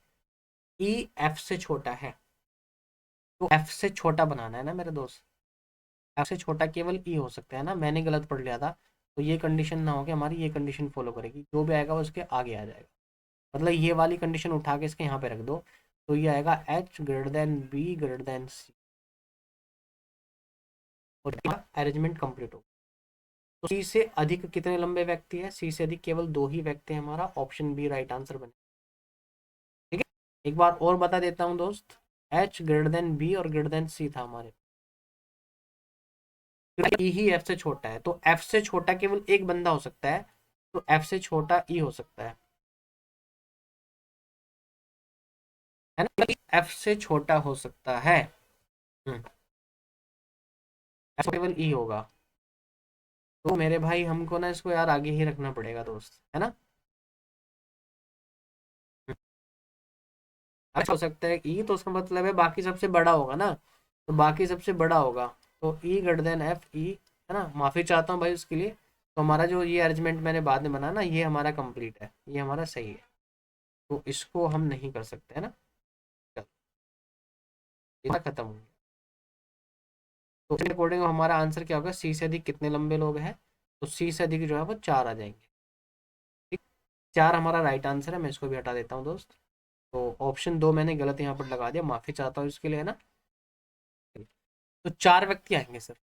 ई एफ से छोटा है, तो एफ से छोटा बनाना है ना मेरे दोस्त। एफ से छोटा केवल ई हो सकता है ना, मैंने गलत पढ़ लिया था। तो ये कंडीशन ना हो के हमारी ये कंडीशन फॉलो करेगी, जो भी आएगा वो उसके आगे आ जाएगा। मतलब ये वाली कंडीशन उठा के इसके यहाँ पे रख दो, तो ये आएगा H greater than B greater than C, और अरेंजमेंट कंप्लीट हो। तो सी से अधिक कितने लंबे व्यक्ति है? सी से अधिक केवल 2 ही व्यक्ति है, हमारा ऑप्शन बी राइट आंसर बने। ठीक है, एक बार और बता देता हूँ दोस्त, एच ग्रेटर देन बी और ग्रेटर देन सी था हमारे, ई ही एफ से छोटा है, तो एफ से छोटा केवल एक बंदा हो सकता है, तो एफ से छोटा ई हो सकता है ना, एफ से छोटा हो सकता है। हम्म, F केवल ई होगा। तो मेरे भाई हमको ना इसको यार आगे ही रखना पड़ेगा दोस्त, है ना। अच्छा हो सकता है ई, तो उसका मतलब है बाकी सबसे बड़ा होगा ना, तो बाकी सबसे बड़ा होगा, तो ई ग्रेटर देन एफ ई, है ना। माफी चाहता हूँ भाई उसके लिए। तो हमारा जो ये अरेंजमेंट मैंने बाद में बनाया ना, ये हमारा कंप्लीट है, ये हमारा सही है। तो इसको हम नहीं कर सकते, है ना। चलो, ये खत्म हो गया। तो इसके अकॉर्डिंग हमारा आंसर क्या होगा? सी से अधिक कितने लंबे लोग हैं? तो सी से अधिक जो है वो 4 आ जाएंगे। ठीक, 4 हमारा राइट आंसर है। मैं इसको भी हटा देता हूँ दोस्त। तो ऑप्शन 2 मैंने गलत यहाँ पर लगा दिया, माफी चाहता हूँ इसके लिए, है ना। तो 4 व्यक्ति आएंगे सर,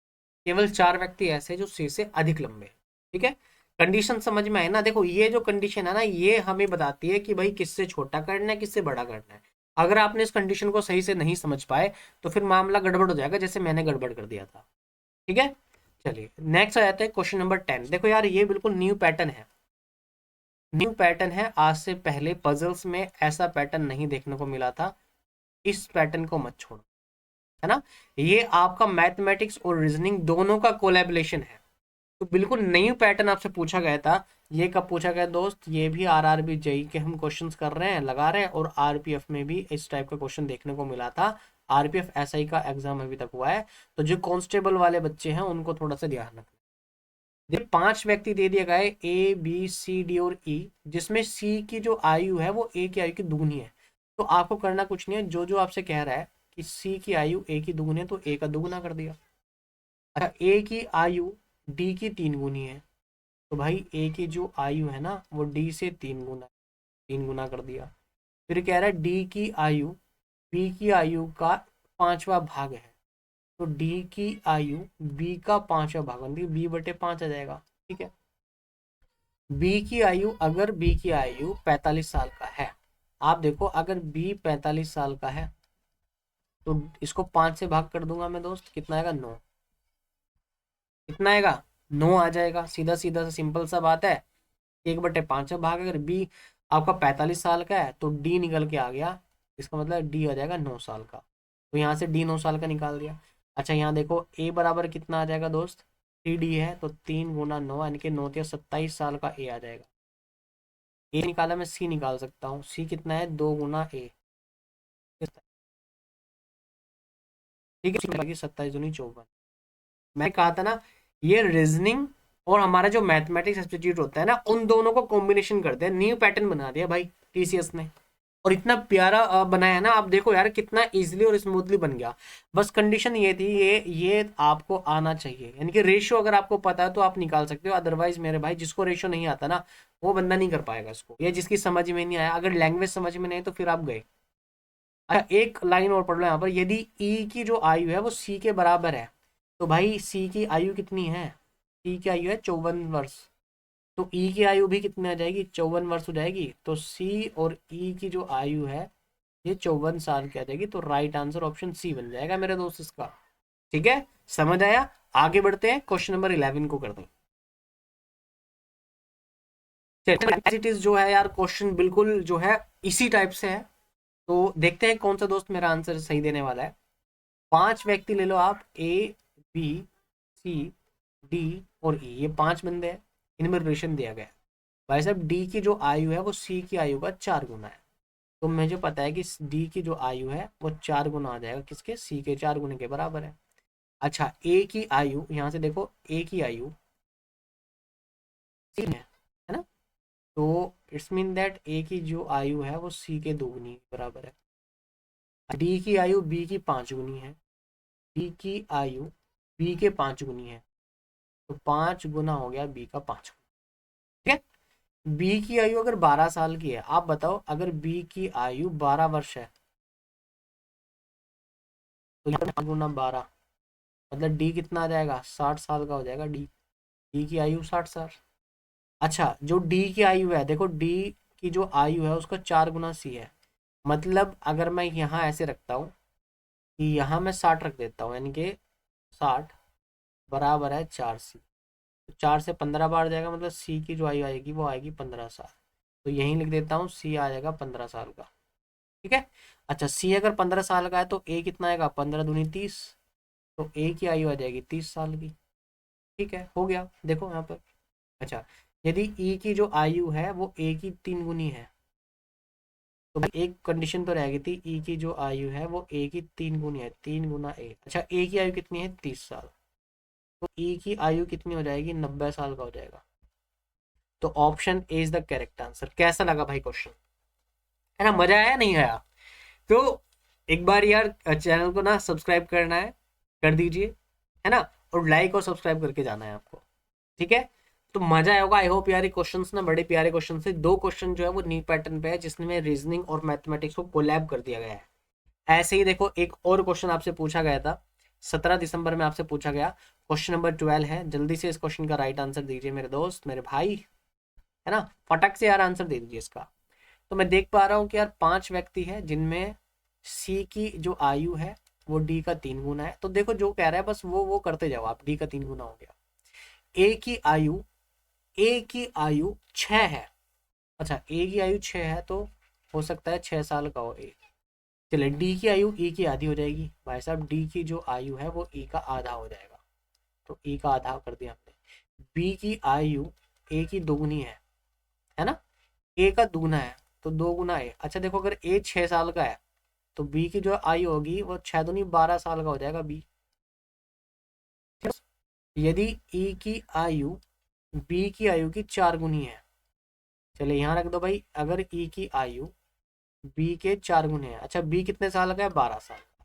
केवल 4 व्यक्ति ऐसे जो सी से अधिक लंबे हैं। ठीक है, कंडीशन समझ में आए ना? देखो ये जो कंडीशन है ना, ये हमें बताती है कि भाई किससे छोटा करना है, किससे बड़ा करना है। अगर आपने इस कंडीशन को सही से नहीं समझ पाए तो फिर मामला गड़बड़ हो जाएगा, जैसे मैंने गड़बड़ कर दिया था। ठीक है, चलिए नेक्स्ट आ जाते हैं क्वेश्चन नंबर 10। देखो यार ये बिल्कुल न्यू पैटर्न है, न्यू पैटर्न है। आज से पहले पजल्स में ऐसा पैटर्न नहीं देखने को मिला था। इस पैटर्न को मत छोड़ो, है ना? ये आपका मैथमेटिक्स और रीजनिंग दोनों का कोलैबोरेशन है। तो बिल्कुल न्यू पैटर्न आपसे पूछा गया था। ये कब पूछा गया दोस्त? ये भी आरआरबी जेई के हम क्वेश्चंस कर रहे हैं, लगा रहे हैं, और आरपीएफ में भी इस टाइप का क्वेश्चन देखने को मिला था। आरपीएफ एसआई का एग्जाम अभी तक हुआ है, तो जो कांस्टेबल वाले बच्चे हैं उनको थोड़ा सा ध्यान रखना। ये 5 व्यक्ति दे दिया गया है, ए बी सी डी और ई, जिसमें सी की जो आयु है वो ए की आयु की दुगनी है। तो आपको करना कुछ नहीं है, जो जो आपसे कह रहा है कि सी की आयु ए की दुगनी है तो ए का दुगना कर दिया। अच्छा, ए की आयु डी की 3 गुनी है, तो भाई ए की जो आयु है ना वो डी से 3 गुना कर दिया। फिर कह रहा है डी की आयु बी की आयु का 5वां भाग है, तो डी की आयु बी का 5वां भाग, मतलब b/5 आ जाएगा। ठीक है, बी की आयु, अगर बी की आयु 45 साल का है, आप देखो अगर बी 45 साल का है तो इसको 5 से भाग कर दूंगा मैं दोस्त, कितना आएगा? 9। कितना आएगा? 9 आ जाएगा। सीधा सीधा सा सिंपल सा बात है। 1/5 भाग, अगर बी आपका 45 साल का है तो डी निकल के आ गया, इसका मतलब डी आ जाएगा 9 साल का। तो यहाँ से डी 9 साल का निकाल दिया। अच्छा यहाँ देखो ए बराबर कितना आ जाएगा दोस्त? 3D है, तो 3 × 9 यानी कि 9×27 साल का ए आ जाएगा। ए निकाला, मैं सी निकाल सकता हूँ। सी कितना है? 2 × A। ठीक है, बाकी 27×2 = 54। मैं कहा था ना, ये रीजनिंग और हमारा जो मैथमेटिक्स सब्जेक्ट होता है ना, उन दोनों को कॉम्बिनेशन करते हैं। न्यू पैटर्न बना दिया भाई टीसीएस ने, और इतना प्यारा बनाया ना। आप देखो यार कितना इजीली और स्मूथली बन गया। बस कंडीशन ये थी, ये आपको आना चाहिए, यानी कि रेशियो अगर आपको पता है तो आप निकाल सकते हो। अदरवाइज मेरे भाई जिसको रेशियो नहीं आता ना, वो बंदा नहीं कर पाएगा इसको। ये जिसकी समझ में नहीं आया, अगर लैंग्वेज समझ में नहीं तो फिर आप गए। अच्छा एक लाइन और पढ़ लो यहाँ पर, यदि ई की जो आयु है वो सी के बराबर है, तो भाई सी की आयु कितनी है? सी की आयु है 54 वर्ष, तो ई की आयु भी कितनी आ जाएगी? 54 वर्ष हो जाएगी। तो सी और ई की जो आयु है ये 54 साल की आ जाएगी। तो राइट आंसर ऑप्शन सी बन जाएगा मेरे दोस्त इसका। ठीक है, समझ आया? आगे बढ़ते हैं, क्वेश्चन नंबर 11 को करते हैं। इट इज जो है यार, क्वेश्चन बिल्कुल जो है इसी टाइप से है। तो देखते हैं कौन सा दोस्त मेरा आंसर सही देने वाला है। 5 व्यक्ति ले लो आप, ए बी सी डी और ई, ये 5 बंदे हैं, इनमें रिलेशन दिया गया है। भाई साहब डी की जो आयु है वो सी की आयु का 4 गुना है, तो मुझे पता है कि डी की जो आयु है वो 4 गुना आ जाएगा, किसके? सी के 4 गुने के बराबर है। अच्छा ए की आयु, यहाँ से देखो ए की आयु सी है ना, तो इट्स मीन दैट ए की जो आयु है वो सी के 2 गुनी के बराबर है। डी की आयु बी की 5 गुनी है, बी की आयु बी के 5 गुनी है, तो 5 गुना हो गया बी का 5 गुना। ठीक है, बी की आयु अगर 12 साल की है, आप बताओ अगर बी की आयु 12 वर्ष है तो 5 × 12 मतलब डी कितना आ जाएगा? 60 साल का हो जाएगा डी। डी की आयु 60 साल। अच्छा जो डी की आयु है, देखो डी की जो आयु है उसका 4 गुना सी है, मतलब अगर मैं यहाँ ऐसे रखता हूँ कि यहाँ मैं 60 रख देता हूँ, यानी कि 60 बराबर है 4 सी। तो 4 से 15 बार जाएगा, मतलब सी की जो आयु आएगी वो आएगी 15 साल। तो यहीं लिख देता हूँ, सी आ जाएगा 15 साल का। ठीक है, अच्छा सी अगर 15 साल का है तो ए कितना आएगा? 15×2 = 30, तो ए की आयु आ जाएगी 30 साल की। ठीक है, हो गया, देखो यहाँ पर। अच्छा यदि ई की जो आयु है वो ए की 3 गुनी है, तो भाई एक कंडीशन तो रहेगी थी, ई की जो आयु है वो ए की 3 गुनी है, 3 × ए। अच्छा ए की आयु कितनी है? 30 साल, तो ई की आयु कितनी हो जाएगी? 90 साल का हो जाएगा। तो option A is the correct answer. कैसा लगा भाई क्वेश्चन? है ना, मजा आया नहीं आया? तो एक बार यार चैनल को ना सब्सक्राइब करना है, कर दीजिए, है ना, और लाइक और सब्सक्राइब करके जाना है आपको। ठीक है, तो मजा आएगा। आई होप यार क्वेश्चंस ना बड़े प्यारे क्वेश्चन से। 2 क्वेश्चन जो है वो न्यू पैटर्न पे है, जिसमें रीजनिंग और मैथमेटिक्स को कोलैब कर दिया गया है। ऐसे ही देखो एक और क्वेश्चन आपसे पूछा गया था 17 दिसंबर में आपसे पूछा गया। क्वेश्चन नंबर 12 है, जल्दी से इस क्वेश्चन का राइट आंसर दीजिए मेरे दोस्त, मेरे भाई, है ना, फटक से यार आंसर दे दीजिए इसका। तो मैं देख पा रहा हूँ कि यार 5 व्यक्ति है जिनमें सी की जो आयु है वो डी का 3 गुना है। तो देखो जो कह रहा है बस वो करते जाओ आप, डी का 3 गुना हो गया। ए की आयु 6 है। अच्छा, ए की आयु 6 है तो हो सकता है 6 साल का हो ए। चले, डी की आयु ई की आधी हो जाएगी भाई साहब, डी की जो आयु है वो ई का आधा हो जाएगा, तो ई का आधा कर दिया हमने। बी की आयु ए की दोगुनी है ना, ए का दुगना है तो 2 गुना ए। अच्छा देखो, अगर ए 6 साल का है तो बी की जो आयु होगी वो 6 दूनी 12 साल का हो जाएगा बी। यदि ई की आयु बी की आयु की 4 गुनी है, चले यहाँ रख दो भाई, अगर ई की आयु बी के 4 गुने हैं। अच्छा, बी कितने साल का है, 12 साल का,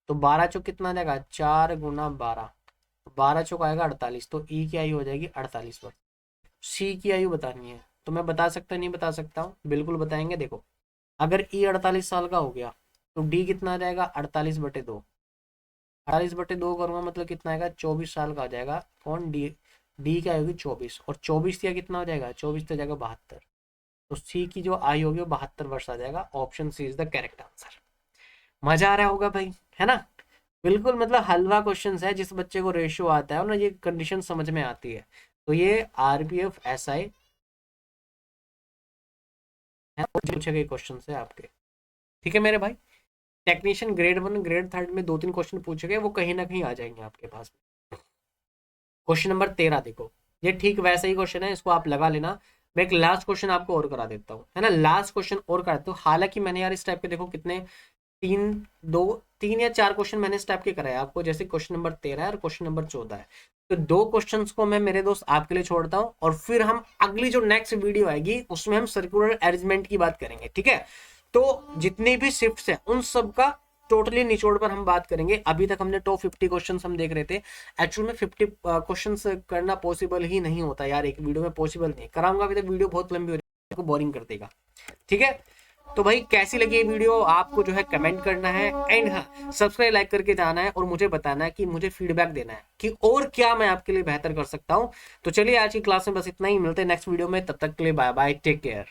तो 12 चौक कितना आ जाएगा, 4 गुना 12, 12 चौक आएगा 48, तो ई की आयु हो जाएगी 48 वर्ष। सी की आयु बतानी है तो मैं बता सकता नहीं बता सकता हूँ, बिल्कुल बताएंगे। देखो, अगर ई 48 साल का हो गया तो डी कितना आ जाएगा, 48/2, 48/2 करूंगा मतलब कितना आएगा, 24 साल का आ जाएगा। कौन, डी, डी की आयु होगी 24, और 24 या कितना हो जाएगा, 24 तो जाएगा 72, तो सी की जो आयु होगी वो 72 वर्ष आ जाएगा। Option C is the correct answer. मजा आ रहा होगा भाई, है ना, बिल्कुल मतलब हलवा क्वेश्चन है, जिस बच्चे को रेशियो आता है और ना ये कंडीशन समझ में आती है, तो ये आरपीएफ एसआई है, पूछे गए क्वेश्चन है आपके। ठीक है मेरे भाई, टेक्नीशियन ग्रेड 1 ग्रेड 3 में 2-3 क्वेश्चन पूछे गए, वो कहीं ना कहीं आ जाएंगे आपके पास। क्वेश्चन नंबर 13 देखो, ये ठीक वैसा ही क्वेश्चन है, इसको आप लगा लेना। मैं एक लास्ट क्वेश्चन आपको और करा देता हूँ, है ना, लास्ट क्वेश्चन और करा देता हूँ। हालांकि मैंने यार इस टाइप के देखो कितने, 3 या 4 क्वेश्चन मैंने इस टाइप के कराए आपको, जैसे क्वेश्चन नंबर 13 है और क्वेश्चन नंबर 14 है। तो 2 क्वेश्चंस को मैं मेरे दोस्त आपके लिए छोड़ता हूँ, और फिर हम अगली जो नेक्स्ट वीडियो आएगी उसमें हम सर्कुलर अरेंजमेंट की बात करेंगे, ठीक है। तो जितनी भी शिफ्ट्स है उन सब का टोटली निचोड़ पर हम बात करेंगे। अभी तक हमने टॉप 50 क्वेश्चंस हम देख रहे थे, एक्चुअल में 50 क्वेश्चंस करना पॉसिबल ही नहीं होता यार, एक वीडियो में पॉसिबल नहीं कराऊंगा, अभी तक वीडियो बहुत लंबी हो जाएगी, बोरिंग कर देगा, ठीक है। तो भाई कैसी लगी ये वीडियो आपको जो है कमेंट करना है, एंड हाँ, सब्सक्राइब लाइक करके जाना है और मुझे बताना है कि मुझे फीडबैक देना है कि और क्या मैं आपके लिए बेहतर कर सकता हूं। तो चलिए आज की क्लास में बस इतना ही, मिलते हैं नेक्स्ट वीडियो में, तब तक के लिए बाय बाय, टेक केयर।